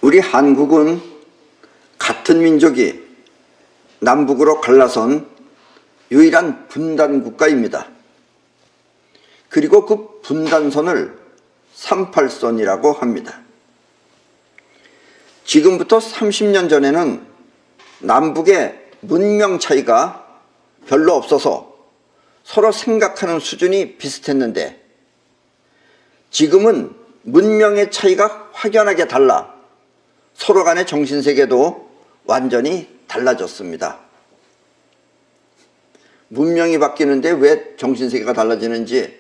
우리 한국은 같은 민족이 남북으로 갈라선 유일한 분단 국가입니다. 그리고 그 분단선을 38선이라고 합니다. 지금부터 30년 전에는 남북의 문명 차이가 별로 없어서 서로 생각하는 수준이 비슷했는데, 지금은 문명의 차이가 확연하게 달라 서로 간의 정신세계도 완전히 달라졌습니다. 문명이 바뀌는데 왜 정신세계가 달라지는지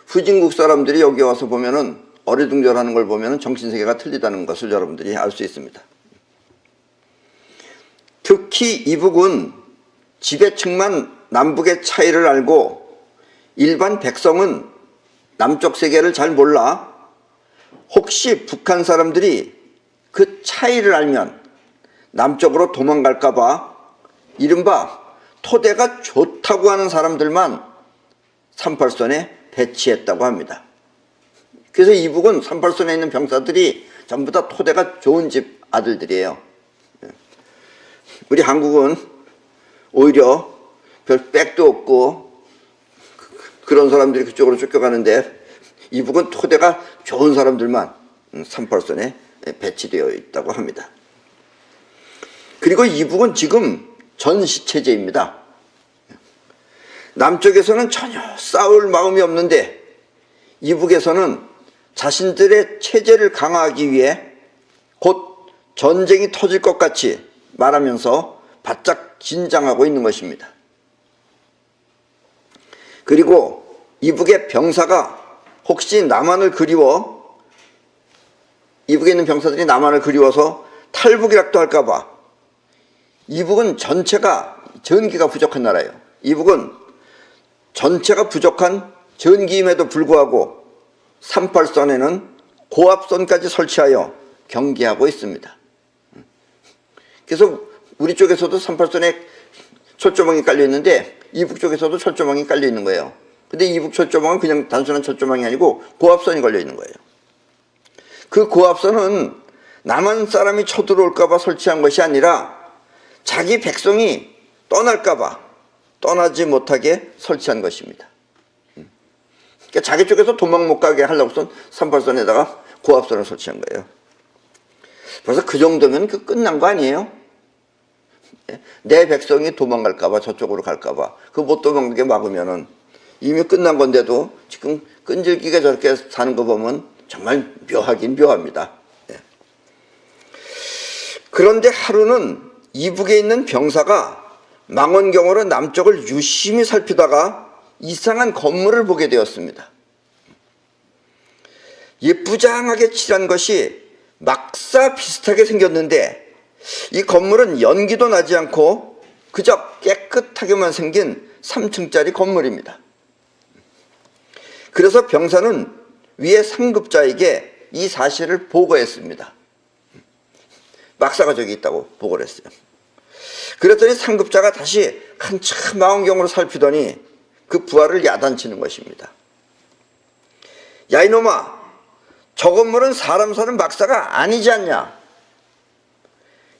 후진국 사람들이 여기 와서 보면은 어리둥절하는 걸 보면은 정신세계가 틀리다는 것을 여러분들이 알 수 있습니다. 특히 이북은 지배층만 남북의 차이를 알고 일반 백성은 남쪽 세계를 잘 몰라 혹시 북한 사람들이 그 차이를 알면 남쪽으로 도망갈까봐 이른바 토대가 좋다고 하는 사람들만 38선에 배치했다고 합니다. 그래서 이북은 38선에 있는 병사들이 전부 다 토대가 좋은 집 아들들이에요. 우리 한국은 오히려 별 백도 없고 그런 사람들이 그쪽으로 쫓겨가는데, 이북은 토대가 좋은 사람들만 38선에 배치되어 있다고 합니다. 그리고 이북은 지금 전시체제입니다. 남쪽에서는 전혀 싸울 마음이 없는데 이북에서는 자신들의 체제를 강화하기 위해 곧 전쟁이 터질 것 같이 말하면서 바짝 긴장하고 있는 것입니다. 그리고 이북의 병사가 혹시 남한을 그리워, 이북에 있는 병사들이 남한을 그리워서 탈북이라도 할까봐, 이북은 전체가 전기가 부족한 나라예요. 이북은 전체가 부족한 전기임에도 불구하고 38선에는 고압선까지 설치하여 경계하고 있습니다. 그래서 우리 쪽에서도 38선에 철조망이 깔려 있는데 이북 쪽에서도 철조망이 깔려 있는 거예요. 근데 이북 철조망은 그냥 단순한 철조망이 아니고 고압선이 걸려 있는 거예요. 그 고압선은 남한 사람이 쳐들어올까봐 설치한 것이 아니라 자기 백성이 떠날까봐 떠나지 못하게 설치한 것입니다. 그러니까 자기 쪽에서 도망 못 가게 하려고선 38선에다가 고압선을 설치한 거예요. 그래서 그 정도면 끝난 거 아니에요? 내 백성이 도망갈까봐, 저쪽으로 갈까봐 그 못 도망가게 막으면은 이미 끝난 건데도 지금 끈질기게 저렇게 사는 거 보면 정말 묘하긴 묘합니다. 그런데 하루는 이북에 있는 병사가 망원경으로 남쪽을 유심히 살피다가 이상한 건물을 보게 되었습니다. 예쁘장하게 칠한 것이 막사 비슷하게 생겼는데 이 건물은 연기도 나지 않고 그저 깨끗하게만 생긴 3층짜리 건물입니다. 그래서 병사는 위에 상급자에게 이 사실을 보고했습니다. 막사가 저기 있다고 보고를 했어요. 그랬더니 상급자가 다시 한참 망원경으로 살피더니 그 부하를 야단치는 것입니다. 야 이놈아, 저 건물은 사람 사는 막사가 아니지 않냐?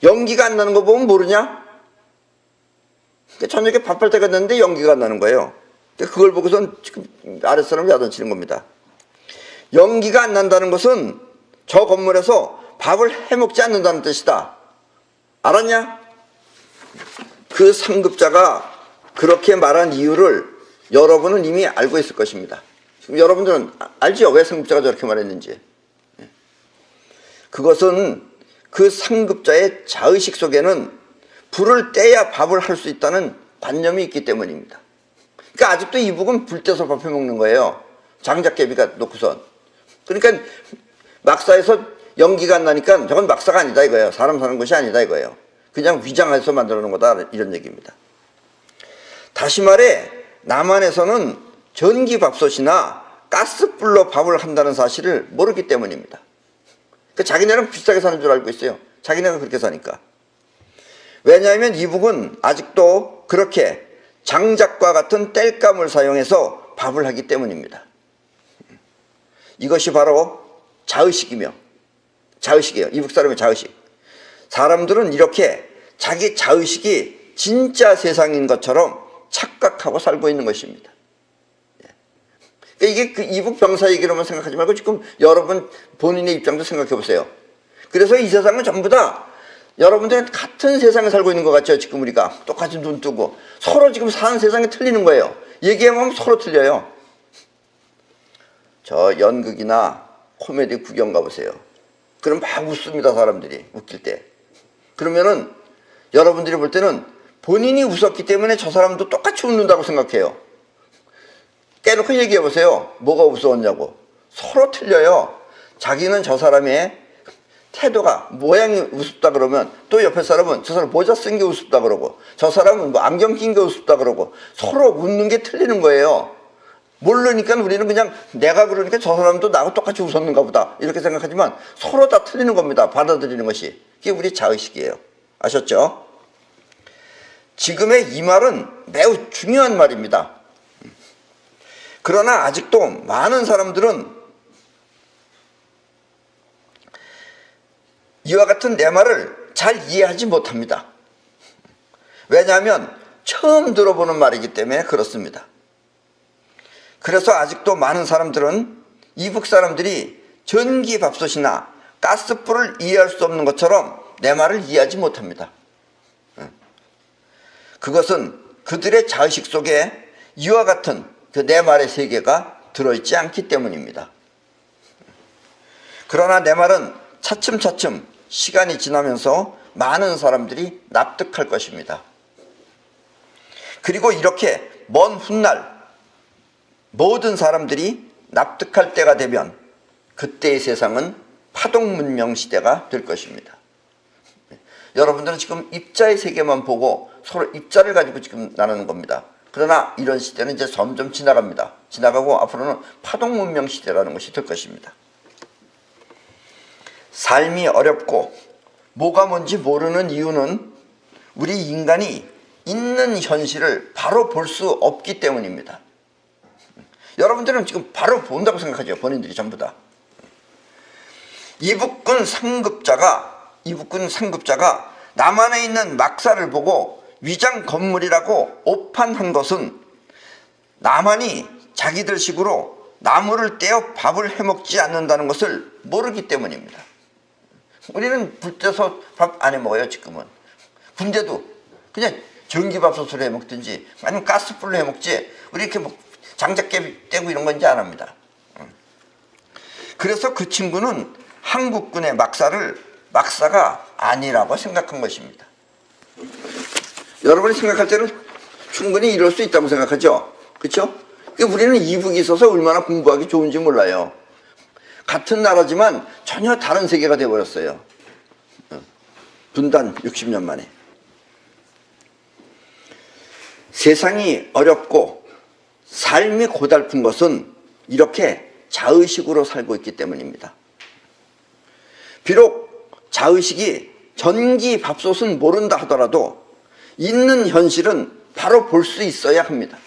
연기가 안 나는 거 보면 모르냐? 저녁에 밥할 때가 됐는데 연기가 안 나는 거예요. 그걸 보고선 지금 아랫사람을 야단치는 겁니다. 연기가 안 난다는 것은 저 건물에서 밥을 해먹지 않는다는 뜻이다. 알았냐? 그 상급자가 그렇게 말한 이유를 여러분은 이미 알고 있을 것입니다. 지금 여러분들은 알지요? 왜 상급자가 저렇게 말했는지. 그것은 그 상급자의 자의식 속에는 불을 떼야 밥을 할 수 있다는 관념이 있기 때문입니다. 그러니까 아직도 이북은 불 떼서 밥 해먹는 거예요. 장작개비가 놓고선. 그러니까 막사에서 연기가 안 나니까 저건 막사가 아니다 이거예요. 사람 사는 것이 아니다 이거예요. 그냥 위장해서 만들어 놓은 거다 이런 얘기입니다. 다시 말해 남한에서는 전기밥솥이나 가스불로 밥을 한다는 사실을 모르기 때문입니다. 그러니까 자기네는 비싸게 사는 줄 알고 있어요. 자기네가 그렇게 사니까. 왜냐하면 이북은 아직도 그렇게 장작과 같은 땔감을 사용해서 밥을 하기 때문입니다. 이것이 바로 자의식이며 자의식이에요. 이북 사람의 자의식. 사람들은 이렇게 자기 자의식이 진짜 세상인 것처럼 착각하고 살고 있는 것입니다. 이게 그 이북 병사 얘기로만 생각하지 말고 지금 여러분 본인의 입장도 생각해 보세요. 그래서 이 세상은 전부 다 여러분들은 같은 세상에 살고 있는 것 같죠. 지금 우리가 똑같이 눈 뜨고 서로 지금 사는 세상이 틀리는 거예요. 얘기하면 서로 틀려요. 저 연극이나 코미디 구경 가보세요. 그럼 막 웃습니다. 사람들이 웃길 때. 그러면은 여러분들이 볼 때는 본인이 웃었기 때문에 저 사람도 똑같이 웃는다고 생각해요. 깨놓고 얘기해 보세요. 뭐가 웃었냐고. 서로 틀려요. 자기는 저 사람의 태도가 모양이 우습다 그러면 또 옆에 사람은 저 사람 모자 쓴 게 우습다 그러고 저 사람은 뭐 안경 낀 게 우습다 그러고 서로 웃는 게 틀리는 거예요. 모르니까 우리는 그냥 내가 그러니까 저 사람도 나하고 똑같이 웃었는가 보다 이렇게 생각하지만 서로 다 틀리는 겁니다. 받아들이는 것이. 그게 우리 자의식이에요. 아셨죠? 지금의 이 말은 매우 중요한 말입니다. 그러나 아직도 많은 사람들은 이와 같은 내 말을 잘 이해하지 못합니다. 왜냐하면 처음 들어보는 말이기 때문에 그렇습니다. 그래서 아직도 많은 사람들은 이북 사람들이 전기밥솥이나 가스불을 이해할 수 없는 것처럼 내 말을 이해하지 못합니다. 그것은 그들의 자의식 속에 이와 같은 그 내 말의 세계가 들어있지 않기 때문입니다. 그러나 내 말은 차츰차츰 시간이 지나면서 많은 사람들이 납득할 것입니다. 그리고 이렇게 먼 훗날 모든 사람들이 납득할 때가 되면 그때의 세상은 파동문명 시대가 될 것입니다. 여러분들은 지금 입자의 세계만 보고 서로 입자를 가지고 지금 나누는 겁니다. 그러나 이런 시대는 이제 점점 지나갑니다. 지나가고 앞으로는 파동문명 시대라는 것이 될 것입니다. 삶이 어렵고 뭐가 뭔지 모르는 이유는 우리 인간이 있는 현실을 바로 볼 수 없기 때문입니다. 여러분들은 지금 바로 본다고 생각하죠. 본인들이 전부 다. 이북군 상급자가 남한에 있는 막사를 보고 위장 건물이라고 오판한 것은 남한이 자기들 식으로 나무를 떼어 밥을 해먹지 않는다는 것을 모르기 때문입니다. 우리는 불 떼서 밥 안 해먹어요. 지금은. 군대도 그냥 전기밥솥으로 해먹든지 아니면 가스불로 해먹지 우리 이렇게 뭐 장작깨 떼고 이런 건 이제 안 합니다. 그래서 그 친구는 한국군의 막사가 아니라고 생각한 것입니다. 여러분이 생각할 때는 충분히 이럴 수 있다고 생각하죠. 그렇죠? 우리는 이북이 있어서 얼마나 공부하기 좋은지 몰라요. 같은 나라지만 전혀 다른 세계가 되어버렸어요. 분단 60년 만에. 세상이 어렵고 삶이 고달픈 것은 이렇게 자의식으로 살고 있기 때문입니다. 비록 자의식이 전기밥솥은 모른다 하더라도 있는 현실은 바로 볼 수 있어야 합니다.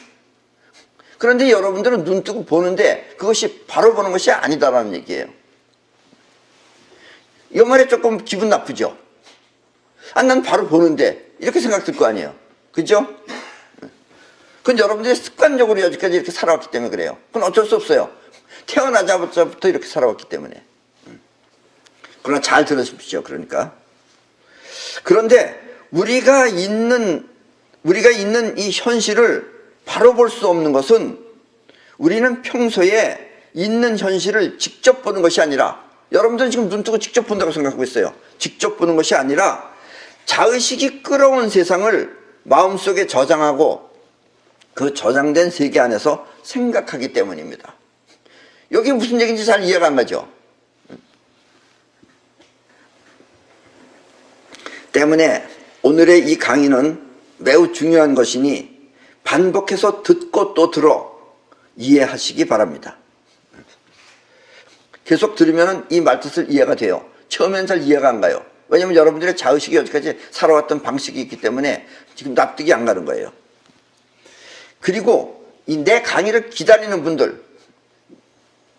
그런데 여러분들은 눈 뜨고 보는데 그것이 바로 보는 것이 아니다라는 얘기예요. 이 말에 조금 기분 나쁘죠? 난 바로 보는데 이렇게 생각될 거 아니에요. 그죠? 그건 여러분들이 습관적으로 여기까지 이렇게 살아왔기 때문에 그래요. 그건 어쩔 수 없어요. 태어나자부터 이렇게 살아왔기 때문에. 그러나 잘 들으십시오. 그런데 우리가 있는 이 현실을 바로 볼 수 없는 것은 우리는 평소에 있는 현실을 직접 보는 것이 아니라 여러분들은 지금 눈 뜨고 직접 본다고 생각하고 있어요. 직접 보는 것이 아니라 자의식이 끌어온 세상을 마음속에 저장하고 그 저장된 세계 안에서 생각하기 때문입니다. 여기 무슨 얘기인지 잘 이해가 안 가죠? 때문에 오늘의 이 강의는 매우 중요한 것이니 반복해서 듣고 또 들어 이해하시기 바랍니다. 계속 들으면 이 말뜻을 이해가 돼요. 처음엔 잘 이해가 안 가요. 왜냐하면 여러분들의 자의식이 여기까지 살아왔던 방식이 있기 때문에 지금 납득이 안 가는 거예요. 그리고 이 내 강의를 기다리는 분들,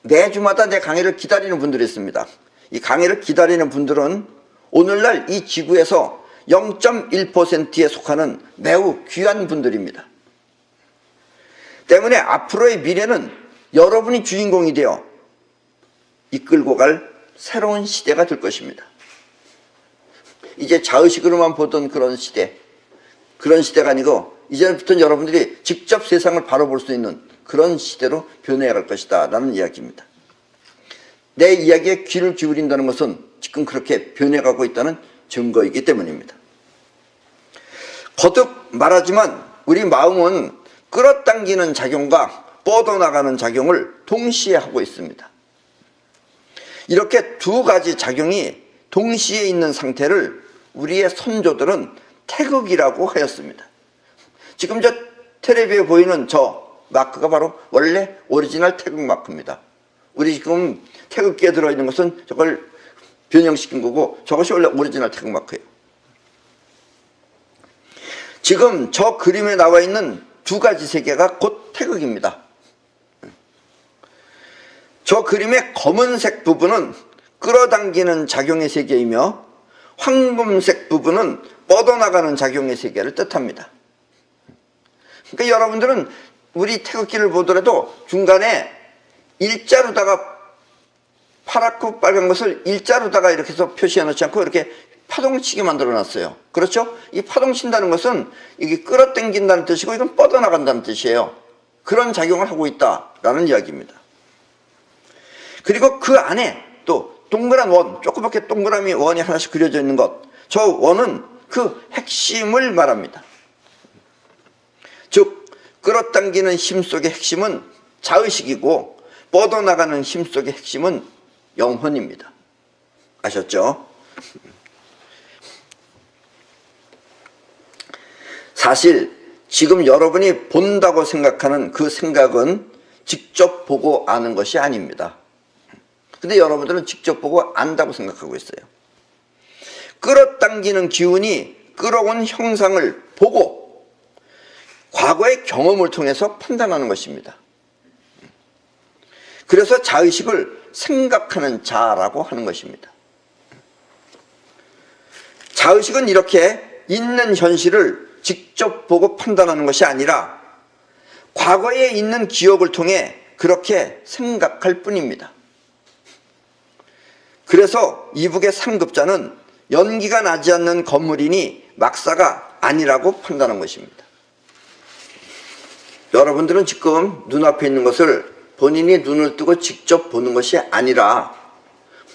매주마다 내 강의를 기다리는 분들이 있습니다. 이 강의를 기다리는 분들은 오늘날 이 지구에서 0.1%에 속하는 매우 귀한 분들입니다. 때문에 앞으로의 미래는 여러분이 주인공이 되어 이끌고 갈 새로운 시대가 될 것입니다. 이제 자의식으로만 보던 그런 시대가 아니고 이제부터는 여러분들이 직접 세상을 바라볼 수 있는 그런 시대로 변해야 할 것이다 라는 이야기입니다. 내 이야기에 귀를 기울인다는 것은 지금 그렇게 변해가고 있다는 증거이기 때문입니다. 거듭 말하지만 우리 마음은 끌어당기는 작용과 뻗어나가는 작용을 동시에 하고 있습니다. 이렇게 두 가지 작용이 동시에 있는 상태를 우리의 선조들은 태극이라고 하였습니다. 지금 저 텔레비에 보이는 저 마크가 바로 원래 오리지널 태극 마크입니다. 우리 지금 태극기에 들어있는 것은 저걸 변형시킨 거고 저것이 원래 오리지널 태극 마크예요. 지금 저 그림에 나와 있는 두 가지 세계가 곧 태극입니다. 저 그림의 검은색 부분은 끌어당기는 작용의 세계이며 황금색 부분은 뻗어나가는 작용의 세계를 뜻합니다. 그러니까 여러분들은 우리 태극기를 보더라도 중간에 일자로다가 파랗고 빨간 것을 일자로다가 이렇게 해서 표시해 놓지 않고 이렇게 파동을 치게 만들어 놨어요. 그렇죠? 이 파동 친다는 것은 이게 끌어당긴다는 뜻이고 이건 뻗어나간다는 뜻이에요. 그런 작용을 하고 있다라는 이야기입니다. 그리고 그 안에 또 동그란 원, 조그맣게 동그라미 원이 하나씩 그려져 있는 것, 저 원은 그 핵심을 말합니다. 즉 끌어당기는 힘 속의 핵심은 자의식이고 뻗어나가는 힘 속의 핵심은 영혼입니다. 아셨죠? 사실 지금 여러분이 본다고 생각하는 그 생각은 직접 보고 아는 것이 아닙니다. 근데 여러분들은 직접 보고 안다고 생각하고 있어요. 끌어당기는 기운이 끌어온 형상을 보고 과거의 경험을 통해서 판단하는 것입니다. 그래서 자의식을 생각하는 자라고 하는 것입니다. 자의식은 이렇게 있는 현실을 직접 보고 판단하는 것이 아니라 과거에 있는 기억을 통해 그렇게 생각할 뿐입니다. 그래서 이북의 상급자는 연기가 나지 않는 건물이니 막사가 아니라고 판단한 것입니다. 여러분들은 지금 눈앞에 있는 것을 본인이 눈을 뜨고 직접 보는 것이 아니라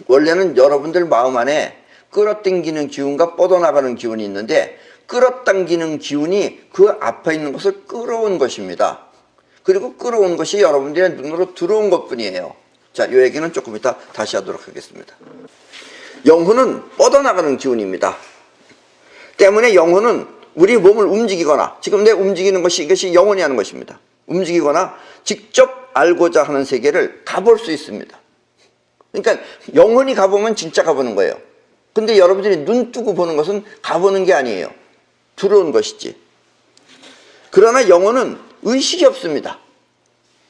원래는 여러분들 마음 안에 끌어당기는 기운과 뻗어나가는 기운이 있는데 끌어당기는 기운이 그 앞에 있는 것을 끌어온 것입니다. 그리고 끌어온 것이 여러분들의 눈으로 들어온 것뿐이에요. 자, 이 얘기는 조금 이따 다시 하도록 하겠습니다. 영혼은 뻗어나가는 기운입니다. 때문에 영혼은 우리 몸을 움직이거나 지금 내 움직이는 것이 이것이 영혼이 하는 것입니다. 움직이거나 직접 알고자 하는 세계를 가볼 수 있습니다. 그러니까 영혼이 가보면 진짜 가보는 거예요. 근데 여러분들이 눈 뜨고 보는 것은 가보는 게 아니에요. 들어온 것이지. 그러나 영혼은 의식이 없습니다.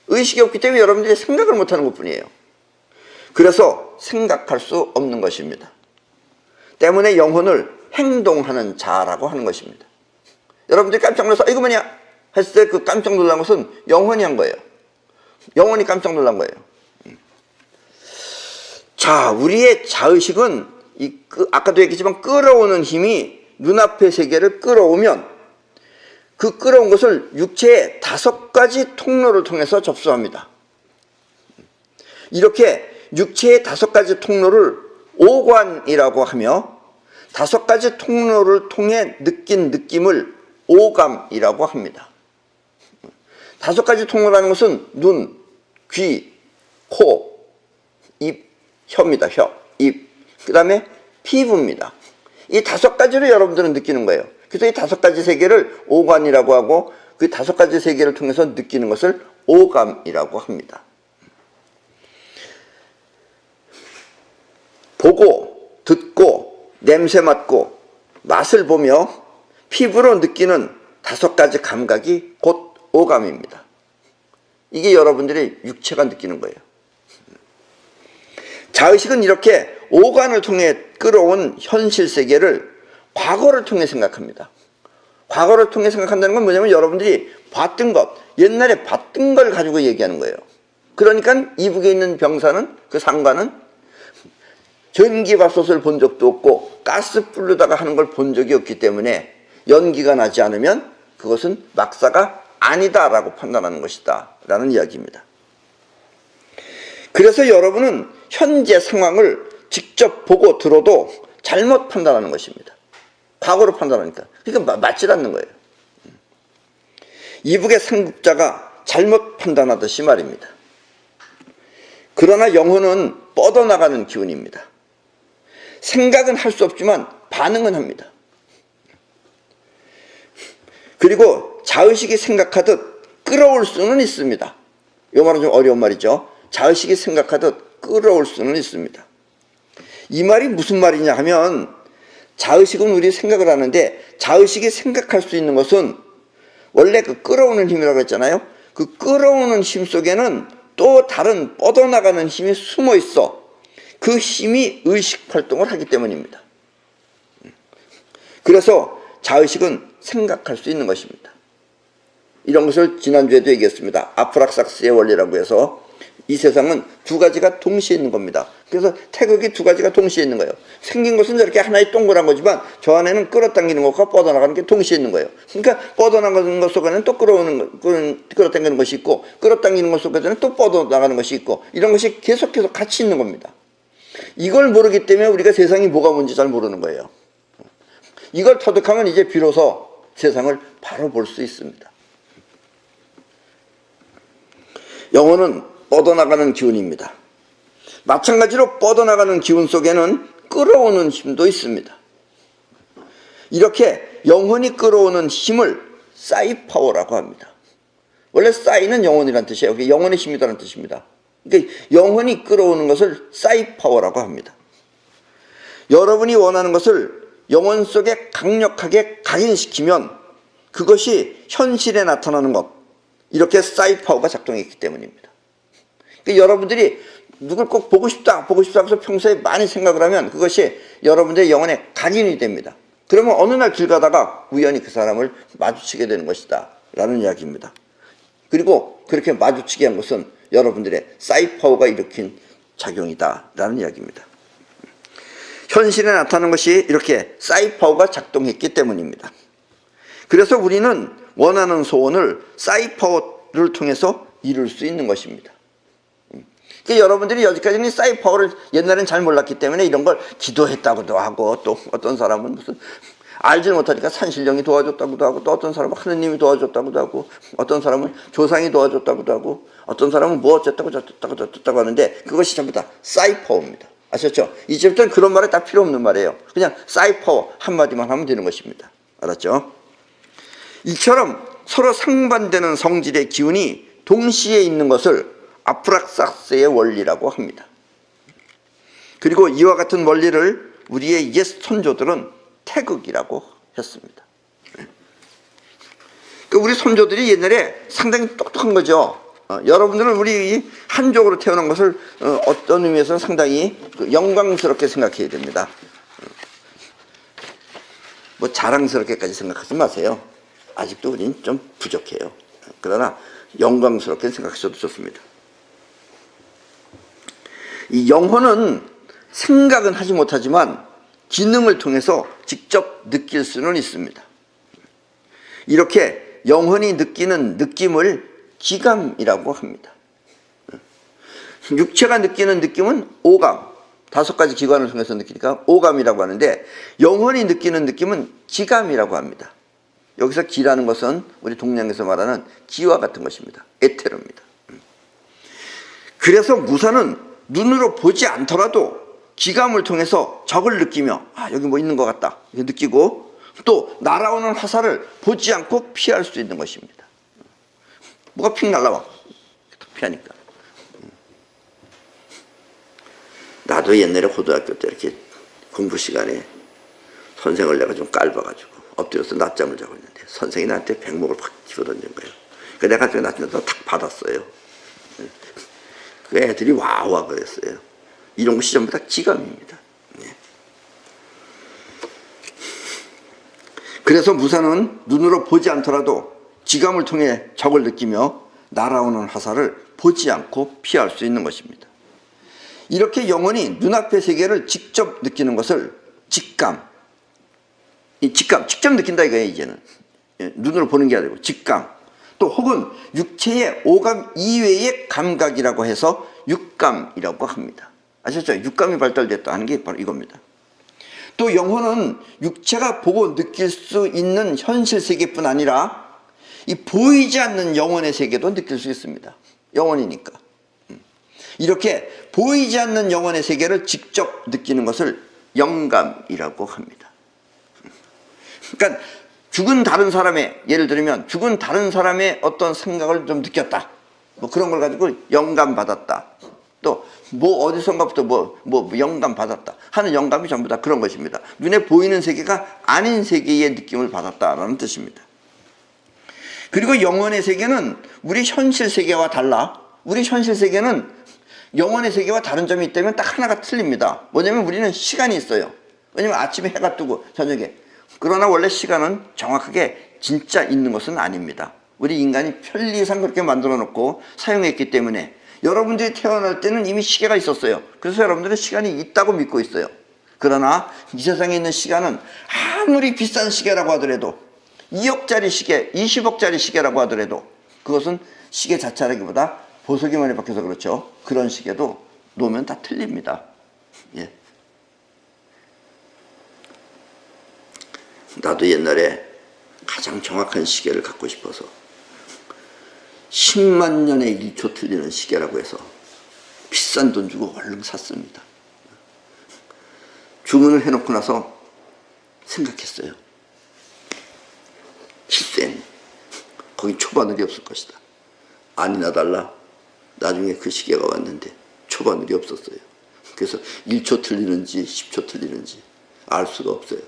의식이 없기 때문에 여러분들이 생각을 못하는 것뿐이에요. 그래서 생각할 수 없는 것입니다. 때문에 영혼을 행동하는 자라고 하는 것입니다. 여러분들이 깜짝 놀라서 이거 뭐냐 했을 때 그 깜짝 놀란 것은 영혼이 한 거예요. 영혼이 깜짝 놀란 거예요. 자, 우리의 자의식은 아까도 얘기했지만 끌어오는 힘이 눈앞의 세계를 끌어오면 그 끌어온 것을 육체의 5가지 통로를 통해서 접수합니다. 이렇게 육체의 5가지 통로를 오관이라고 하며 5가지 통로를 통해 느낀 느낌을 오감이라고 합니다. 5가지 통로라는 것은 눈, 귀, 코, 입, 혀입니다. 혀, 입, 그 다음에 피부입니다. 이 5가지를 여러분들은 느끼는 거예요. 그래서 이 5가지 세계를 오관이라고 하고 그 5가지 세계를 통해서 느끼는 것을 오감이라고 합니다. 보고, 듣고, 냄새 맡고, 맛을 보며 피부로 느끼는 5가지 감각이 곧 오감입니다. 이게 여러분들의 육체가 느끼는 거예요. 자의식은 이렇게 오간을 통해 끌어온 현실 세계를 과거를 통해 생각합니다. 과거를 통해 생각한다는 건 뭐냐면 여러분들이 봤던 것, 옛날에 봤던 걸 가지고 얘기하는 거예요. 그러니까 이북에 있는 병사는, 그 상관은 전기밥솥을 본 적도 없고 가스 불르다가 하는 걸 본 적이 없기 때문에 연기가 나지 않으면 그것은 막사가 아니다라고 판단하는 것이다 라는 이야기입니다. 그래서 여러분은 현재 상황을 직접 보고 들어도 잘못 판단하는 것입니다. 과거로 판단하니까. 그러니까 맞질 않는 거예요. 이북의 상급자가 잘못 판단하듯이 말입니다. 그러나 영혼은 뻗어나가는 기운입니다. 생각은 할 수 없지만 반응은 합니다. 그리고 자의식이 생각하듯 끌어올 수는 있습니다. 이 말은 좀 어려운 말이죠. 자의식이 생각하듯 끌어올 수는 있습니다. 이 말이 무슨 말이냐 하면 자의식은 우리 생각을 하는데 자의식이 생각할 수 있는 것은 원래 그 끌어오는 힘이라고 했잖아요. 그 끌어오는 힘 속에는 또 다른 뻗어나가는 힘이 숨어 있어. 그 힘이 의식 활동을 하기 때문입니다. 그래서 자의식은 생각할 수 있는 것입니다. 이런 것을 지난주에도 얘기했습니다. 아프락삭스의 원리라고 해서 이 세상은 두 가지가 동시에 있는 겁니다. 그래서 태극이 두 가지가 동시에 있는 거예요. 생긴 것은 저렇게 하나의 동그란 거지만 저 안에는 끌어당기는 것과 뻗어나가는 게 동시에 있는 거예요. 그러니까 뻗어나가는 것 속에는 또 끌어당기는 것이 있고 끌어당기는 것 속에는 또 뻗어나가는 것이 있고 이런 것이 계속해서 같이 있는 겁니다. 이걸 모르기 때문에 우리가 세상이 뭐가 뭔지 잘 모르는 거예요. 이걸 터득하면 이제 비로소 세상을 바로 볼 수 있습니다. 영혼은 뻗어나가는 기운입니다. 마찬가지로 뻗어나가는 기운 속에는 끌어오는 힘도 있습니다. 이렇게 영혼이 끌어오는 힘을 사이파워라고 합니다. 원래 사이는 영혼이란 뜻이에요. 그게 영혼의 힘이라는 뜻입니다. 그러니까 영혼이 끌어오는 것을 사이파워라고 합니다. 여러분이 원하는 것을 영혼 속에 강력하게 각인시키면 그것이 현실에 나타나는 것, 이렇게 사이파워가 작동했기 때문입니다. 그러니까 여러분들이 누굴 꼭 보고 싶다 하면서 평소에 많이 생각을 하면 그것이 여러분들의 영혼에 각인이 됩니다. 그러면 어느 날 길 가다가 우연히 그 사람을 마주치게 되는 것이다 라는 이야기입니다. 그리고 그렇게 마주치게 한 것은 여러분들의 사이파워가 일으킨 작용이다 라는 이야기입니다. 현실에 나타나는 것이 이렇게 사이파워가 작동했기 때문입니다. 그래서 우리는 원하는 소원을 사이파워를 통해서 이룰 수 있는 것입니다. 그러니까 여러분들이 여기까지는 사이파워를 옛날엔 잘 몰랐기 때문에 이런 걸 기도했다고도 하고 또 어떤 사람은 무슨 알지 못하니까 산신령이 도와줬다고도 하고 또 어떤 사람은 하느님이 도와줬다고도 하고 어떤 사람은 조상이 도와줬다고도 하고 어떤 사람은 뭐 어쨌다고 저쨌다고 하는데 그것이 전부 다 사이파워입니다. 아셨죠? 이제부터는 그런 말이 딱 필요 없는 말이에요. 그냥 사이파워 한마디만 하면 되는 것입니다. 알았죠? 이처럼 서로 상반되는 성질의 기운이 동시에 있는 것을 아프락삭스의 원리라고 합니다. 그리고 이와 같은 원리를 우리의 옛 선조들은 태극이라고 했습니다. 그러니까 우리 선조들이 옛날에 상당히 똑똑한 거죠. 여러분들은 우리 한족으로 태어난 것을 어떤 의미에서는 상당히 영광스럽게 생각해야 됩니다. 뭐 자랑스럽게까지 생각하지 마세요. 아직도 우리는 좀 부족해요. 그러나 영광스럽게 생각하셔도 좋습니다. 이 영혼은 생각은 하지 못하지만 기능을 통해서 직접 느낄 수는 있습니다. 이렇게 영혼이 느끼는 느낌을 기감이라고 합니다. 육체가 느끼는 느낌은 오감, 5가지 기관을 통해서 느끼니까 오감이라고 하는데 영혼이 느끼는 느낌은 기감이라고 합니다. 여기서 기라는 것은 우리 동양에서 말하는 기와 같은 것입니다. 에테르입니다. 그래서 무사는 눈으로 보지 않더라도 기감을 통해서 적을 느끼며 여기 뭐 있는 것 같다 이렇게 느끼고 또 날아오는 화살을 보지 않고 피할 수 있는 것입니다. 뭐가 픽 날라와 피하니까. 나도 옛날에 고등학교 때 이렇게 공부 시간에 선생을 내가 좀 깔봐가지고 엎드려서 낮잠을 자고 있는데 선생이 나한테 백목을 확 집어던진 거예요. 그러니까 내가 그 낮잠을 탁 받았어요. 그 애들이 와와 그랬어요. 이런 것이 전부 다 지감입니다. 그래서 무사는 눈으로 보지 않더라도 지감을 통해 적을 느끼며 날아오는 화살을 보지 않고 피할 수 있는 것입니다. 이렇게 영혼이 눈앞의 세계를 직접 느끼는 것을 직감, 직접 느낀다 이거예요. 이제는 눈으로 보는 게 아니고 직감, 또 혹은 육체의 오감 이외의 감각이라고 해서 육감이라고 합니다. 아셨죠? 육감이 발달됐다 하는 게 바로 이겁니다. 또 영혼은 육체가 보고 느낄 수 있는 현실 세계뿐 아니라 이 보이지 않는 영혼의 세계도 느낄 수 있습니다. 영혼이니까. 이렇게 보이지 않는 영혼의 세계를 직접 느끼는 것을 영감이라고 합니다. 그러니까 죽은 다른 사람의, 예를 들면 죽은 다른 사람의 어떤 생각을 좀 느꼈다, 뭐 그런 걸 가지고 영감 받았다, 또 뭐 어디선가부터 뭐 영감 받았다 하는 영감이 전부 다 그런 것입니다. 눈에 보이는 세계가 아닌 세계의 느낌을 받았다라는 뜻입니다. 그리고 영혼의 세계는 우리 현실 세계와 달라, 우리 현실 세계는 영혼의 세계와 다른 점이 있다면 딱 하나가 틀립니다. 뭐냐면 우리는 시간이 있어요. 왜냐면 아침에 해가 뜨고 저녁에. 그러나 원래 시간은 정확하게 진짜 있는 것은 아닙니다. 우리 인간이 편리상 그렇게 만들어 놓고 사용했기 때문에 여러분들이 태어날 때는 이미 시계가 있었어요. 그래서 여러분들은 시간이 있다고 믿고 있어요. 그러나 이 세상에 있는 시간은 아무리 비싼 시계라고 하더라도 2억짜리 시계, 20억짜리 시계라고 하더라도 그것은 시계 자체라기보다 보석이 많이 박혀서 그렇죠. 그런 시계도 놓으면 다 틀립니다. 예. 나도 옛날에 가장 정확한 시계를 갖고 싶어서 10만 년에 1초 틀리는 시계라고 해서 비싼 돈 주고 얼른 샀습니다. 주문을 해놓고 나서 생각했어요. 실수했네. 거기 초바늘이 없을 것이다. 아니나 달라 나중에 그 시계가 왔는데 초바늘이 없었어요. 그래서 1초 틀리는지 10초 틀리는지 알 수가 없어요.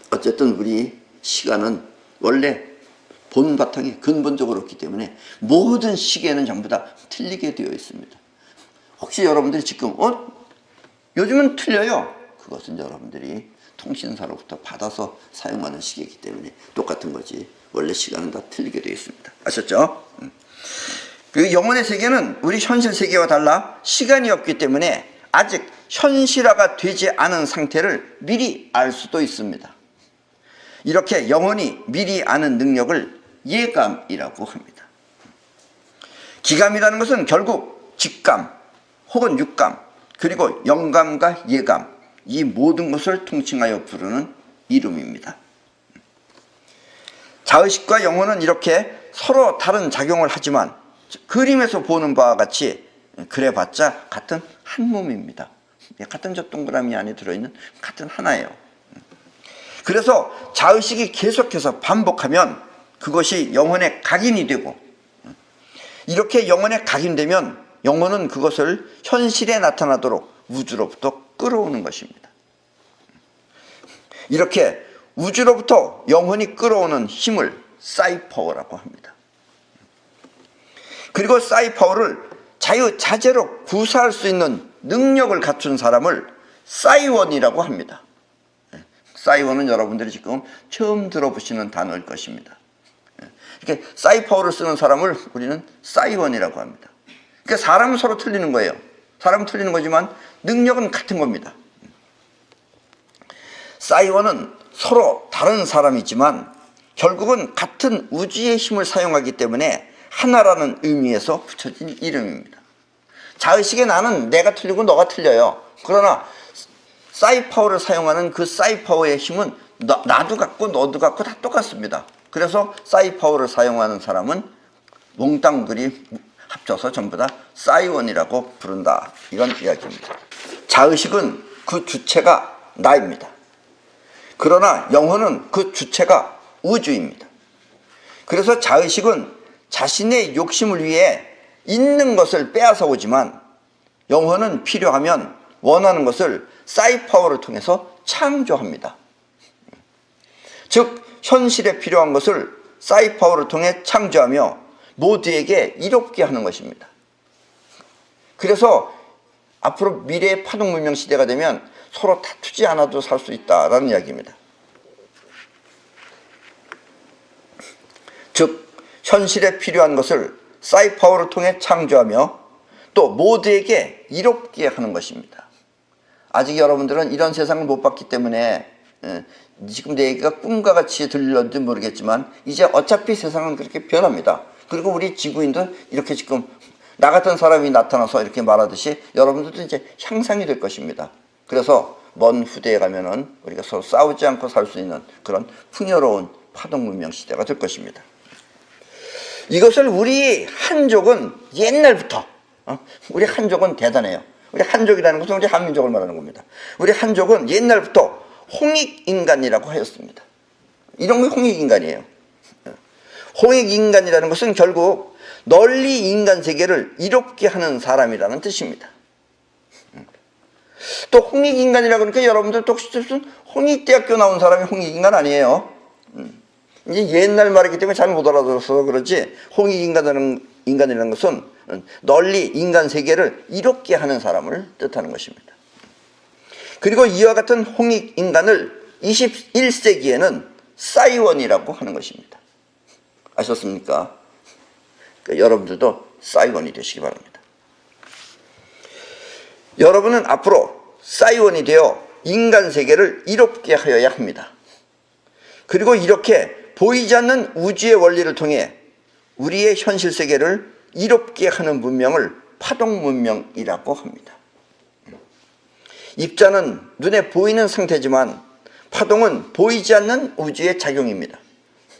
어쨌든 우리 시간은 원래 본 바탕이 근본적으로 없기 때문에 모든 시계는 전부 다 틀리게 되어 있습니다. 혹시 여러분들이 지금 요즘은 틀려요. 그것은 여러분들이 통신사로부터 받아서 사용하는 시계이기 때문에 똑같은 거지. 원래 시간은 다 틀리게 되어 있습니다. 아셨죠? 그 영혼의 세계는 우리 현실 세계와 달라 시간이 없기 때문에 아직 현실화가 되지 않은 상태를 미리 알 수도 있습니다. 이렇게 영혼이 미리 아는 능력을 예감이라고 합니다. 기감이라는 것은 결국 직감 혹은 육감 그리고 영감과 예감, 이 모든 것을 통칭하여 부르는 이름입니다. 자의식과 영혼은 이렇게 서로 다른 작용을 하지만 그림에서 보는 바와 같이 그래봤자 같은 한 몸입니다. 같은 저 동그라미 안에 들어있는 같은 하나예요. 그래서 자의식이 계속해서 반복하면 그것이 영혼의 각인이 되고, 이렇게 영혼에 각인되면 영혼은 그것을 현실에 나타나도록 우주로부터 끌어오는 것입니다. 이렇게 우주로부터 영혼이 끌어오는 힘을 사이파워라고 합니다. 그리고 사이파워를 자유자재로 구사할 수 있는 능력을 갖춘 사람을 사이원이라고 합니다. 사이원은 여러분들이 지금 처음 들어보시는 단어일 것입니다. 이렇게 사이파워를 쓰는 사람을 우리는 사이원이라고 합니다. 그러니까 사람은 서로 틀리는 거예요. 사람은 틀리는 거지만 능력은 같은 겁니다. 사이원은 서로 다른 사람이지만 결국은 같은 우주의 힘을 사용하기 때문에 하나라는 의미에서 붙여진 이름입니다. 자의식의 나는 내가 틀리고 너가 틀려요. 그러나 사이파워를 사용하는 그 사이파워의 힘은 나도 같고 너도 같고 다 똑같습니다. 그래서 사이파워를 사용하는 사람은 몽땅그리 합쳐서 전부 다 사이원이라고 부른다, 이런 이야기입니다. 자의식은 그 주체가 나입니다. 그러나 영혼은 그 주체가 우주입니다. 그래서 자의식은 자신의 욕심을 위해 있는 것을 빼앗아 오지만 영혼은 필요하면 원하는 것을 사이파워를 통해서 창조합니다. 즉 현실에 필요한 것을 사이파워를 통해 창조하며 모두에게 이롭게 하는 것입니다. 그래서 앞으로 미래의 파동 문명 시대가 되면 서로 다투지 않아도 살 수 있다라는 이야기입니다. 즉 현실에 필요한 것을 사이파워를 통해 창조하며 또 모두에게 이롭게 하는 것입니다. 아직 여러분들은 이런 세상을 못 봤기 때문에 지금 내 얘기가 꿈과 같이 들렸는지 모르겠지만 이제 어차피 세상은 그렇게 변합니다. 그리고 우리 지구인도 이렇게 지금 나 같은 사람이 나타나서 이렇게 말하듯이 여러분들도 이제 향상이 될 것입니다. 그래서 먼 후대에 가면은 우리가 서로 싸우지 않고 살 수 있는 그런 풍요로운 파동 문명 시대가 될 것입니다. 이것을 우리 한족은 옛날부터 우리 한족은 대단해요. 우리 한족이라는 것은 우리 한민족을 말하는 겁니다. 우리 한족은 옛날부터 홍익인간이라고 하였습니다. 이런 게 홍익인간이에요. 홍익인간이라는 것은 결국 널리 인간 세계를 이롭게 하는 사람이라는 뜻입니다. 또 홍익인간이라고 그러니까 여러분들 또 홍익대학교 나온 사람이 홍익인간 아니에요. 이제 옛날 말이기 때문에 잘 못 알아들어서 그렇지 홍익인간이라는 것은 널리 인간 세계를 이롭게 하는 사람을 뜻하는 것입니다. 그리고 이와 같은 홍익인간을 21세기에는 싸이원이라고 하는 것입니다. 아셨습니까? 그러니까 여러분들도 싸이원이 되시기 바랍니다. 여러분은 앞으로 싸이원이 되어 인간 세계를 이롭게 하여야 합니다. 그리고 이렇게 보이지 않는 우주의 원리를 통해 우리의 현실 세계를 이롭게 하는 문명을 파동 문명이라고 합니다. 입자는 눈에 보이는 상태지만 파동은 보이지 않는 우주의 작용입니다.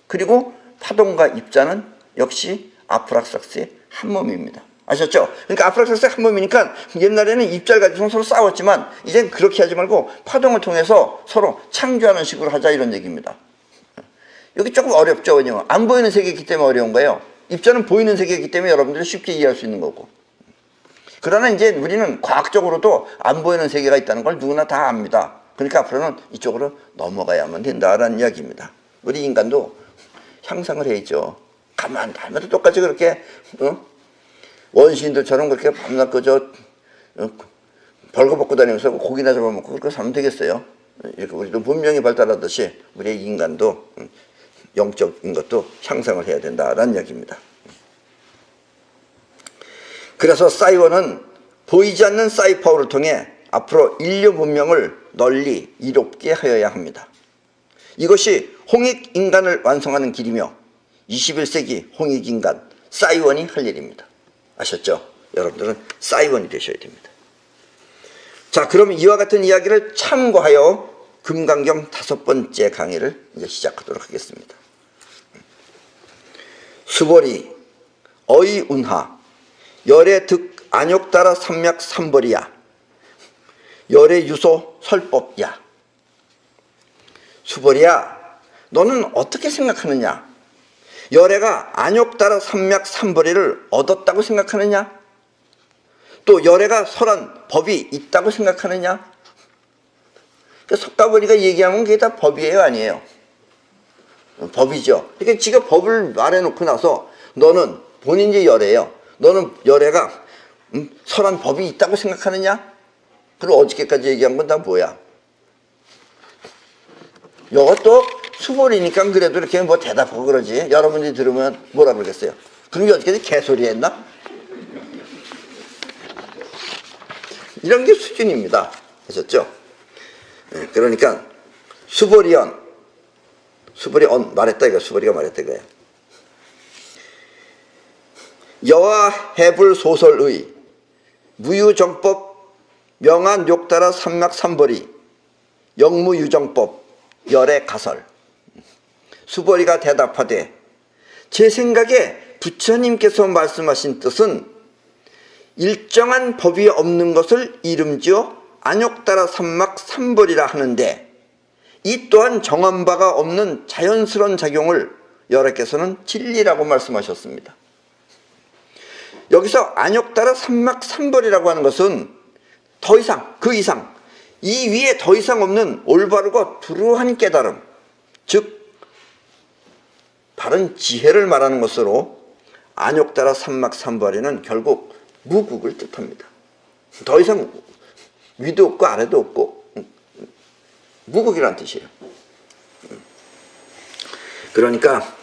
그리고 파동과 입자는 역시 아프락삭스의 한 몸입니다. 아셨죠? 그러니까 아프락삭스의 한 몸이니까 옛날에는 입자를 가지고 서로 싸웠지만 이젠 그렇게 하지 말고 파동을 통해서 서로 창조하는 식으로 하자 이런 얘기입니다. 여기 조금 어렵죠. 왜냐면 안 보이는 세계이기 때문에 어려운 거예요. 입자는 보이는 세계이기 때문에 여러분들이 쉽게 이해할 수 있는 거고. 그러나 이제 우리는 과학적으로도 안 보이는 세계가 있다는 걸 누구나 다 압니다. 그러니까 앞으로는 이쪽으로 넘어가야만 된다라는 이야기입니다. 우리 인간도 향상을 해야죠. 가만 닮아도 똑같이 그렇게 원시인들처럼 그렇게 밤낮 그저 벌거벗고 다니면서 고기나 잡아먹고 그렇게 살면 되겠어요. 이렇게 우리도 문명이 발달하듯이 우리의 인간도 영적인 것도 향상을 해야 된다라는 이야기입니다. 그래서 싸이원은 보이지 않는 사이파워를 통해 앞으로 인류 문명을 널리 이롭게 하여야 합니다. 이것이 홍익인간을 완성하는 길이며 21세기 홍익인간 싸이원이 할 일입니다. 아셨죠? 여러분들은 싸이원이 되셔야 됩니다. 자, 그럼 이와 같은 이야기를 참고하여 금강경 5번째 강의를 이제 시작하도록 하겠습니다. 수보리 어이운하 열애득 안욕따라 삼맥 삼벌이야 열애유소 설법야. 수보리야, 너는 어떻게 생각하느냐? 열애가 안욕따라 삼맥 삼벌이를 얻었다고 생각하느냐? 또 열애가 설한 법이 있다고 생각하느냐? 석가모니가 얘기하면 그게 다 법이에요, 아니에요? 법이죠. 그러니까 지가 법을 말해놓고 나서 너는 본인이 열애예요. 너는 열애가 설한 법이 있다고 생각하느냐? 그리고 어저께까지 얘기한 건 다 뭐야? 이것도 수보리니까 그래도 이렇게 뭐 대답하고 그러지. 여러분들이 들으면 뭐라 그러겠어요? 그럼 어저께까지 개소리 했나? 이런 게 수준입니다. 아셨죠? 네, 그러니까 수보리언 말했다 이거. 수보리가 말했다 이거예요. 여와 해불 소설의 무유정법 명한 욕따라 삼맥 삼벌이 영무유정법 열애 가설. 수보리가 대답하되 제 생각에 부처님께서 말씀하신 뜻은 일정한 법이 없는 것을 이름지어 안욕따라 삼맥 삼벌이라 하는데 이 또한 정한 바가 없는 자연스러운 작용을 여러께서는 진리라고 말씀하셨습니다. 여기서 안욕따라 삼맥 삼벌이라고 하는 것은 더 이상, 그 이상, 이 위에 더 이상 없는 올바르고 두루한 깨달음, 즉 바른 지혜를 말하는 것으로 안욕따라 삼맥 삼벌이는 결국 무국을 뜻합니다. 더 이상 위도 없고 아래도 없고 무극이란 뜻이에요. 그러니까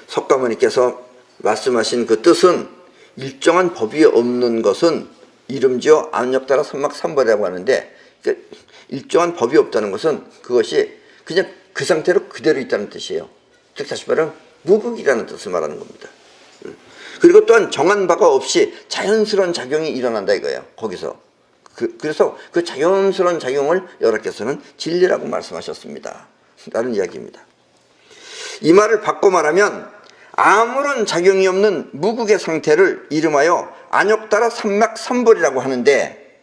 석가모니께서 말씀하신 그 뜻은 일정한 법이 없는 것은 이름지어 안역따라 삼막삼벌이라고 하는데, 일정한 법이 없다는 것은 그것이 그냥 그 상태로 그대로 있다는 뜻이에요. 즉 다시 말하면 무극이라는 뜻을 말하는 겁니다. 그리고 또한 정한 바가 없이 자연스러운 작용이 일어난다 이거예요. 거기서 그래서 그 자연스러운 작용을 여러께서는 진리라고 말씀하셨습니다 라는 이야기입니다. 이 말을 바꿔 말하면 아무런 작용이 없는 무극의 상태를 이름하여 안역따라 삼막삼벌이라고 하는데,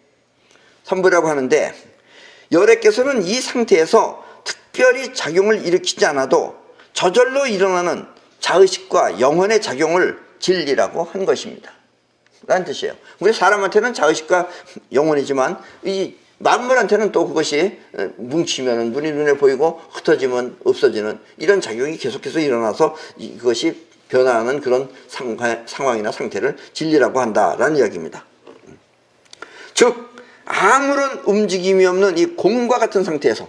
여래께서는 이 상태에서 특별히 작용을 일으키지 않아도 저절로 일어나는 자의식과 영혼의 작용을 진리라고 한 것입니다 라는 뜻이에요. 우리 사람한테는 자의식과 영혼이지만 이 만물한테는 또 그것이 뭉치면 눈이 눈에 보이고 흩어지면 없어지는 이런 작용이 계속해서 일어나서 그것이 변화하는 그런 상황이나 상태를 진리라고 한다라는 이야기입니다. 즉 아무런 움직임이 없는 이 공과 같은 상태에서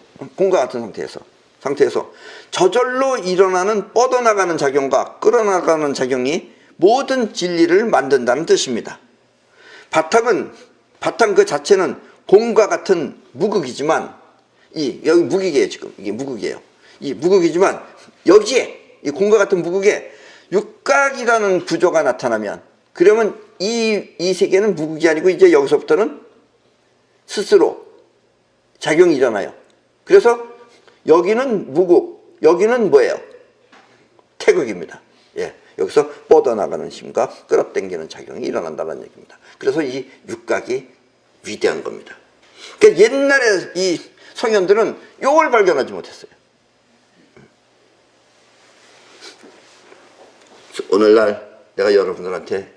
저절로 일어나는 뻗어나가는 작용과 끌어나가는 작용이 모든 진리를 만든다는 뜻입니다. 바탕 그 자체는 공과 같은 무극이지만, 여기 무극이에요. 지금 이게 무극이에요. 이 무극이지만 여기에 이 공과 같은 무극에 육각이라는 구조가 나타나면, 그러면 이 세계는 무극이 아니고 이제 여기서부터는 스스로 작용이 일어나요. 그래서 여기는 무극, 여기는 뭐예요? 태극입니다. 예, 여기서 뻗어나가는 힘과 끌어당기는 작용이 일어난다는 얘기입니다. 그래서 이 육각이 위대한 겁니다. 그러니까 옛날에 이 성현들은 이걸 발견하지 못했어요. 오늘날 내가 여러분들한테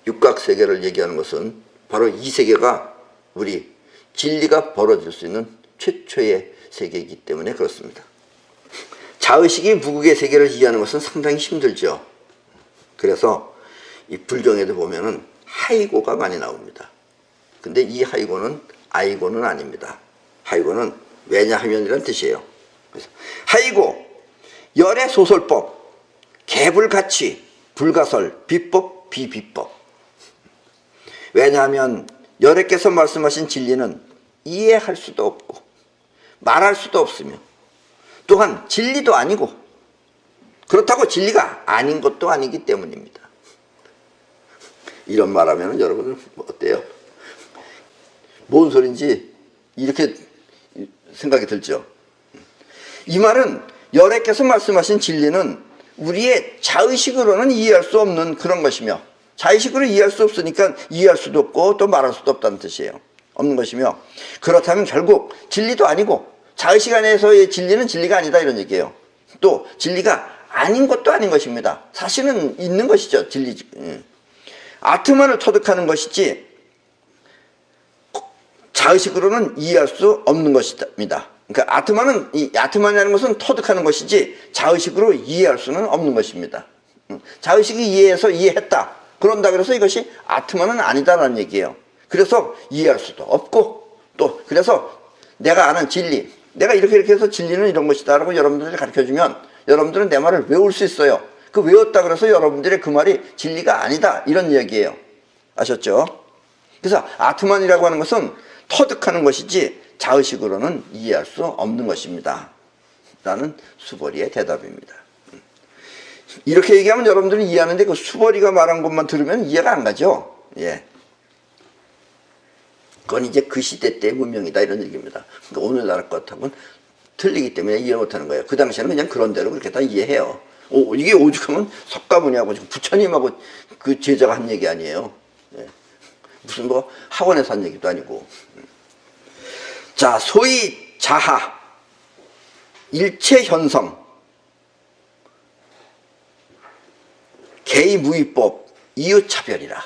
육각세계를 얘기하는 것은 바로 이 세계가 우리 진리가 벌어질 수 있는 최초의 세계이기 때문에 그렇습니다. 자의식이 무극의 세계를 이해하는 것은 상당히 힘들죠. 그래서 이 불경에도 보면은 하이고가 많이 나옵니다. 근데 이 하이고는 아이고는 아닙니다. 하이고는 왜냐하면이라는 뜻이에요. 그래서 하이고, 열의 소설법, 개불가치, 불가설, 비법, 비비법. 왜냐하면 열애께서 말씀하신 진리는 이해할 수도 없고 말할 수도 없으며 또한 진리도 아니고 그렇다고 진리가 아닌 것도 아니기 때문입니다. 이런 말하면 여러분은 어때요? 뭔 소린지 이렇게 생각이 들죠. 이 말은 열애께서 말씀하신 진리는 우리의 자의식으로는 이해할 수 없는 그런 것이며, 자의식으로 이해할 수 없으니까 이해할 수도 없고 또 말할 수도 없다는 뜻이에요. 없는 것이며, 그렇다면 결국 진리도 아니고 자의식 안에서의 진리는 진리가 아니다 이런 얘기예요. 또 진리가 아닌 것도 아닌 것입니다. 사실은 있는 것이죠. 진리. 아트만을 터득하는 것이지 자의식으로는 이해할 수 없는 것입니다. 그러니까 아트만이라는 것은 터득하는 것이지 자의식으로 이해할 수는 없는 것입니다. 자의식이 이해했다. 그런다 그래서 이것이 아트만은 아니다라는 얘기예요. 그래서 이해할 수도 없고 또 그래서 내가 아는 진리, 내가 이렇게 해서 진리는 이런 것이다 라고 여러분들이 가르쳐주면 여러분들은 내 말을 외울 수 있어요. 그 외웠다 그래서 여러분들의 그 말이 진리가 아니다 이런 얘기예요. 아셨죠? 그래서 아트만이라고 하는 것은 터득하는 것이지 자의식으로는 이해할 수 없는 것입니다 라는 수보리의 대답입니다. 이렇게 얘기하면 여러분들은 이해하는데 그 수보리가 말한 것만 들으면 이해가 안 가죠. 예. 그건 이제 그 시대 때의 문명이다 이런 얘기입니다. 그러니까 오늘날 것하고는 틀리기 때문에 이해 못하는 거예요. 그 당시에는 그냥 그런 대로 그렇게 다 이해해요. 이게 오죽하면 석가모니하고 부처님하고 그 제자가 한 얘기 아니에요. 예. 무슨 뭐 학원에서 한 얘기도 아니고. 자, 소위 자하, 일체현성, 개의무의법, 이유차별이라.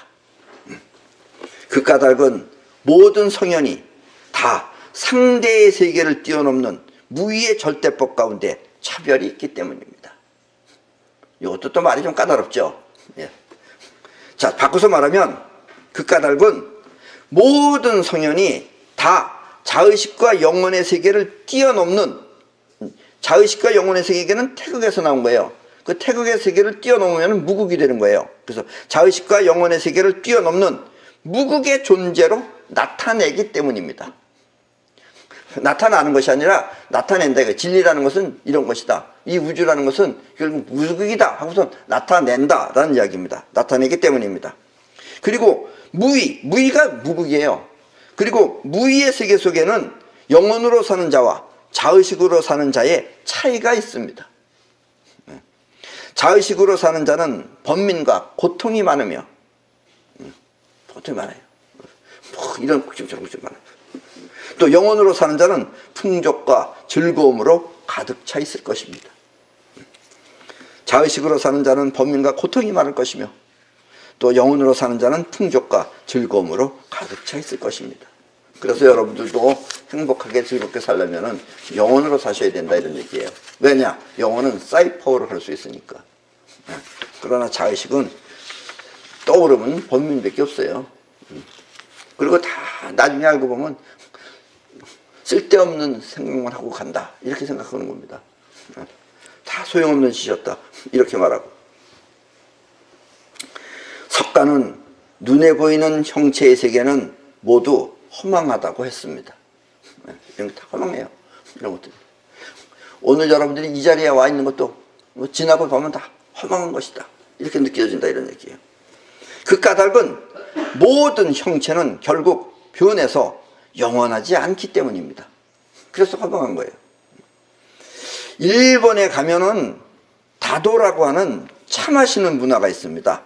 그 까닭은 모든 성현이 다 상대의 세계를 뛰어넘는 무의의 절대법 가운데 차별이 있기 때문입니다. 이것도 또 말이 좀 까다롭죠. 예. 자, 바꿔서 말하면 그 까닭은 모든 성현이 다 자의식과 영혼의 세계를 뛰어넘는, 자의식과 영혼의 세계는 태극에서 나온 거예요. 그 태극의 세계를 뛰어넘으면 무극이 되는 거예요. 그래서 자의식과 영혼의 세계를 뛰어넘는 무극의 존재로 나타내기 때문입니다. 나타나는 것이 아니라 나타낸다. 이거 진리라는 것은 이런 것이다. 이 우주라는 것은 결국 무극이다 하고서 나타낸다라는 이야기입니다. 나타내기 때문입니다. 그리고 무의가 무극이에요. 그리고 무의의 세계 속에는 영혼으로 사는 자와 자의식으로 사는 자의 차이가 있습니다. 자의식으로 사는 자는 번민과 고통이 많으며, 고통이 많아요. 이런 걱정처럼 많아요. 또 영혼으로 사는 자는 풍족과 즐거움으로 가득 차 있을 것입니다. 자의식으로 사는 자는 번민과 고통이 많을 것이며, 또 영혼으로 사는 자는 풍족과 즐거움으로 가득 차 있을 것입니다. 그래서 여러분들도 행복하게 즐겁게 살려면 영혼으로 사셔야 된다, 이런 얘기예요. 왜냐? 영혼은 사이퍼로 갈 수 있으니까. 그러나 자의식은 떠오르면 번민밖에 없어요. 그리고 다 나중에 알고 보면 쓸데없는 생각만 하고 간다, 이렇게 생각하는 겁니다. 다 소용없는 짓이었다, 이렇게 말하고. 석가는 눈에 보이는 형체의 세계는 모두 허망하다고 했습니다. 이런 게 다 허망해요. 이런 것들이. 오늘 여러분들이 이 자리에 와 있는 것도 뭐 지나고 보면 다 허망한 것이다, 이렇게 느껴진다, 이런 얘기예요. 그 까닭은 모든 형체는 결국 변해서 영원하지 않기 때문입니다. 그래서 허망한 거예요. 일본에 가면은 다도라고 하는 차 마시는 문화가 있습니다.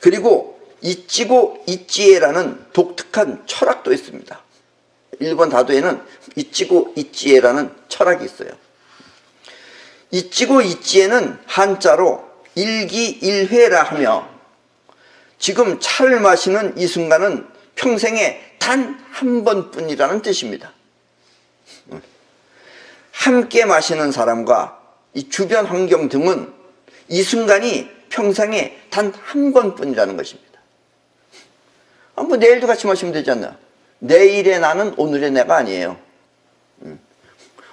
그리고 이치고 이치에라는 독특한 철학도 있습니다. 일본 다도에는 이치고 이치에라는 철학이 있어요. 이치고 이치에는 한자로 일기일회라 하며, 지금 차를 마시는 이 순간은 평생에 단 한 번뿐이라는 뜻입니다. 함께 마시는 사람과 이 주변 환경 등은 이 순간이 평생에 단 한 번뿐이라는 것입니다. 뭐 내일도 같이 마시면 되지 않나? 내일의 나는 오늘의 내가 아니에요.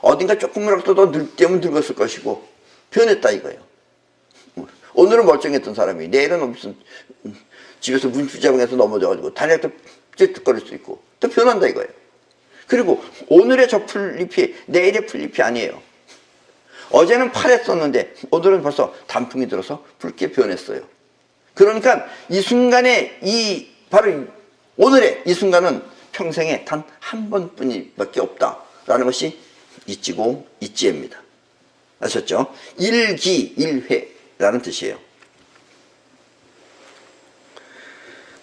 어딘가 조금이라도 더 늙되면 늙었을 것이고 변했다, 이거예요. 오늘은 멀쩡했던 사람이 내일은 무슨 집에서 문주자방에서 넘어져가지고 다리가 또 찔뚝거릴 수 있고 또 변한다, 이거예요. 그리고 오늘의 저 풀잎이 내일의 풀잎이 아니에요. 어제는 파랬었는데 오늘은 벌써 단풍이 들어서 붉게 변했어요. 그러니까 이 순간에 바로 오늘의 이 순간은 평생에 단 한 번뿐이밖에 없다라는 것이 이치고 이치에입니다. 아셨죠? 일기일회라는 뜻이에요.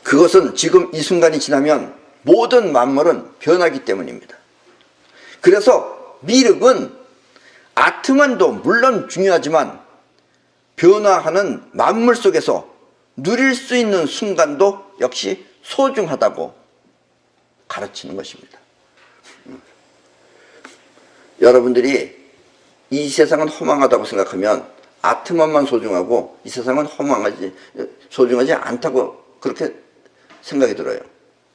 그것은 지금 이 순간이 지나면 모든 만물은 변하기 때문입니다. 그래서 미륵은 아트만도 물론 중요하지만 변화하는 만물 속에서 누릴 수 있는 순간도 역시 소중하다고 가르치는 것입니다. 여러분들이 이 세상은 허망하다고 생각하면 아트만만 소중하고 이 세상은 소중하지 않다고 그렇게 생각이 들어요.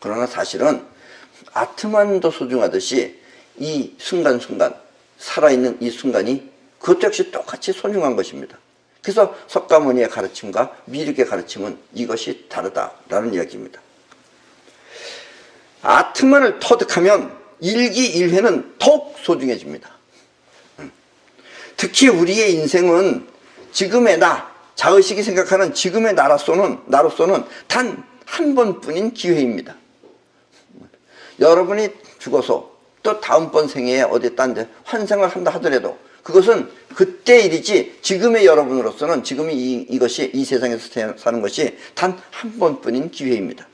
그러나 사실은 아트만도 소중하듯이 이 순간순간, 살아있는 이 순간이 그것도 역시 똑같이 소중한 것입니다. 그래서 석가모니의 가르침과 미륵의 가르침은 이것이 다르다라는 이야기입니다. 아트만을 터득하면 일기일회는 더욱 소중해집니다. 특히 우리의 인생은 지금의 나, 자의식이 생각하는 지금의 나로서는 단 한 번뿐인 기회입니다. 여러분이 죽어서 또 다음번 생애에 어디 딴 데 환생을 한다 하더라도 그것은 그때 일이지 지금의 여러분으로서는 지금이 이것이 이 세상에서 사는 것이 단 한 번뿐인 기회입니다.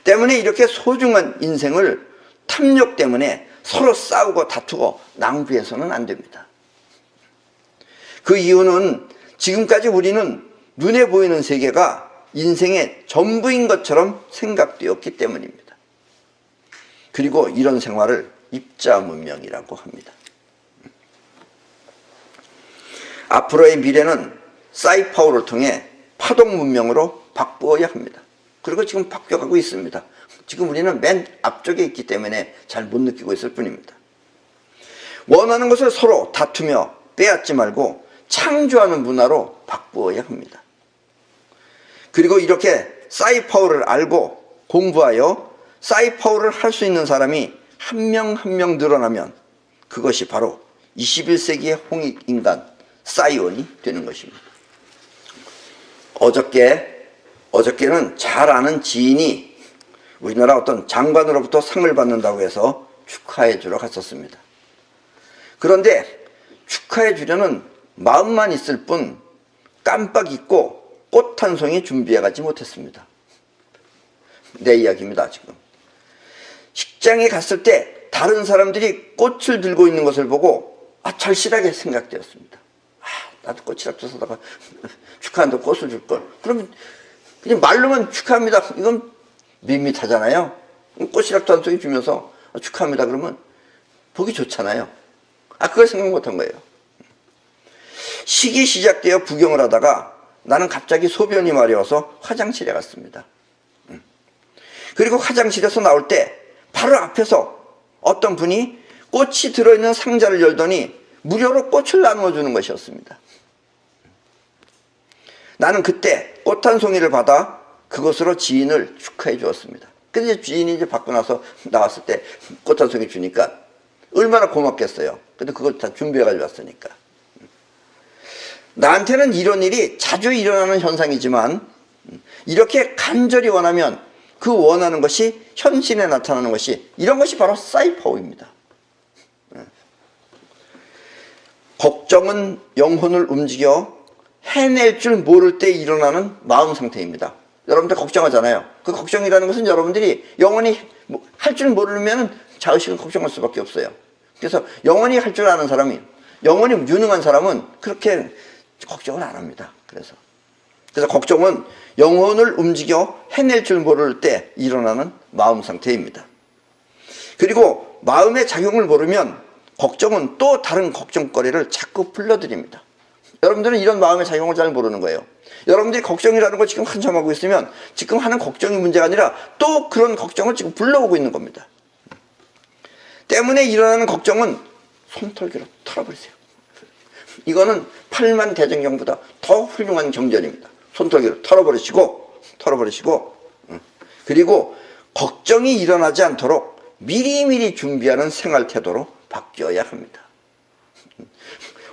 때문에 이렇게 소중한 인생을 탐욕 때문에 서로 싸우고 다투고 낭비해서는 안 됩니다. 그 이유는 지금까지 우리는 눈에 보이는 세계가 인생의 전부인 것처럼 생각되었기 때문입니다. 그리고 이런 생활을 입자문명이라고 합니다. 앞으로의 미래는 사이파오를 통해 파동문명으로 바꾸어야 합니다. 그리고 지금 바뀌어가고 있습니다. 지금 우리는 맨 앞쪽에 있기 때문에 잘 못 느끼고 있을 뿐입니다. 원하는 것을 서로 다투며 빼앗지 말고 창조하는 문화로 바꾸어야 합니다. 그리고 이렇게 사이파워를 알고 공부하여 사이파워를 할 수 있는 사람이 한 명 한 명 늘어나면 그것이 바로 21세기의 홍익인간 사이온이 되는 것입니다. 어저께는 잘 아는 지인이 우리나라 어떤 장관으로부터 상을 받는다고 해서 축하해 주러 갔었습니다. 그런데 축하해 주려는 마음만 있을 뿐 깜빡 잊고 꽃 한 송이 준비해 가지 못했습니다. 내 이야기입니다. 지금 식장에 갔을 때 다른 사람들이 꽃을 들고 있는 것을 보고 절실하게 생각되었습니다. 나도 꽃이라도 사다가 축하한다고 꽃을 줄걸. 그러면 그냥 말로만 축하합니다. 이건 밋밋하잖아요. 꽃이라도 한 송이 주면서 축하합니다. 그러면 보기 좋잖아요. 그걸 생각 못한 거예요. 식이 시작되어 구경을 하다가 나는 갑자기 소변이 마려워서 화장실에 갔습니다. 그리고 화장실에서 나올 때 바로 앞에서 어떤 분이 꽃이 들어있는 상자를 열더니 무료로 꽃을 나누어 주는 것이었습니다. 나는 그때 꽃 한 송이를 받아 그것으로 지인을 축하해 주었습니다. 근데 지인이 이제 받고 나서 나왔을 때 꽃 한 송이 주니까 얼마나 고맙겠어요. 근데 그걸 다 준비해 가지고 왔으니까. 나한테는 이런 일이 자주 일어나는 현상이지만 이렇게 간절히 원하면 그 원하는 것이 현실에 나타나는 것이 이런 것이 바로 사이파워입니다. 걱정은 영혼을 움직여 해낼 줄 모를 때 일어나는 마음 상태입니다. 여러분들 걱정하잖아요. 그 걱정이라는 것은 여러분들이 영원히 할 줄 모르면 자의식은 걱정할 수밖에 없어요. 그래서 영원히 할 줄 아는 사람이, 영원히 유능한 사람은 그렇게 걱정을 안 합니다. 그래서 걱정은 영혼을 움직여 해낼 줄 모를 때 일어나는 마음 상태입니다. 그리고 마음의 작용을 모르면 걱정은 또 다른 걱정거리를 자꾸 불러들입니다. 여러분들은 이런 마음의 작용을 잘 모르는 거예요. 여러분들이 걱정이라는 걸 지금 한참 하고 있으면 지금 하는 걱정이 문제가 아니라 또 그런 걱정을 지금 불러오고 있는 겁니다. 때문에 일어나는 걱정은 손털기로 털어버리세요. 이거는 팔만대장경보다 더 훌륭한 경전입니다. 손털기로 털어버리시고 그리고 걱정이 일어나지 않도록 미리미리 준비하는 생활 태도로 바뀌어야 합니다.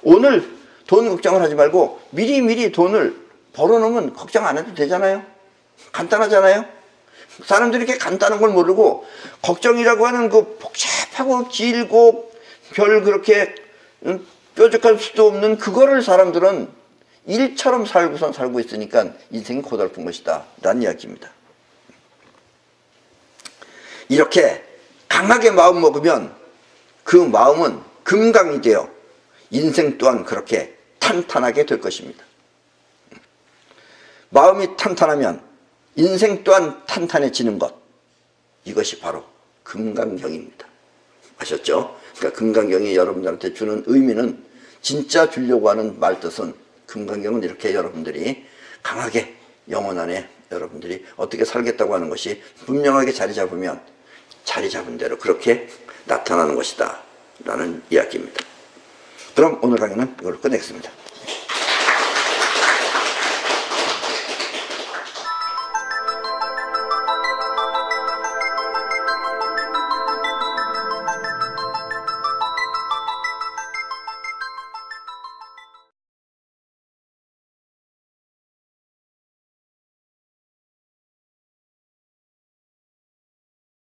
오늘 돈 걱정을 하지 말고 미리미리 돈을 벌어놓으면 걱정 안 해도 되잖아요. 간단하잖아요. 사람들이 이렇게 간단한 걸 모르고 걱정이라고 하는 그 복잡하고 길고 별 그렇게 뾰족할 수도 없는 그거를 사람들은 일처럼 살고 있으니까 인생이 고달픈 것이다 라는 이야기입니다. 이렇게 강하게 마음 먹으면 그 마음은 금강이 되어 인생 또한 그렇게 탄탄하게 될 것입니다. 마음이 탄탄하면 인생 또한 탄탄해지는 것, 이것이 바로 금강경입니다. 아셨죠? 그러니까 금강경이 여러분들한테 주는 의미는, 진짜 주려고 하는 말뜻은, 금강경은 이렇게 여러분들이 강하게 영혼 안에 여러분들이 어떻게 살겠다고 하는 것이 분명하게 자리 잡으면 자리 잡은 대로 그렇게 나타나는 것이다 라는 이야기입니다. 그럼 오늘 강의는 이걸로 끝내겠습니다.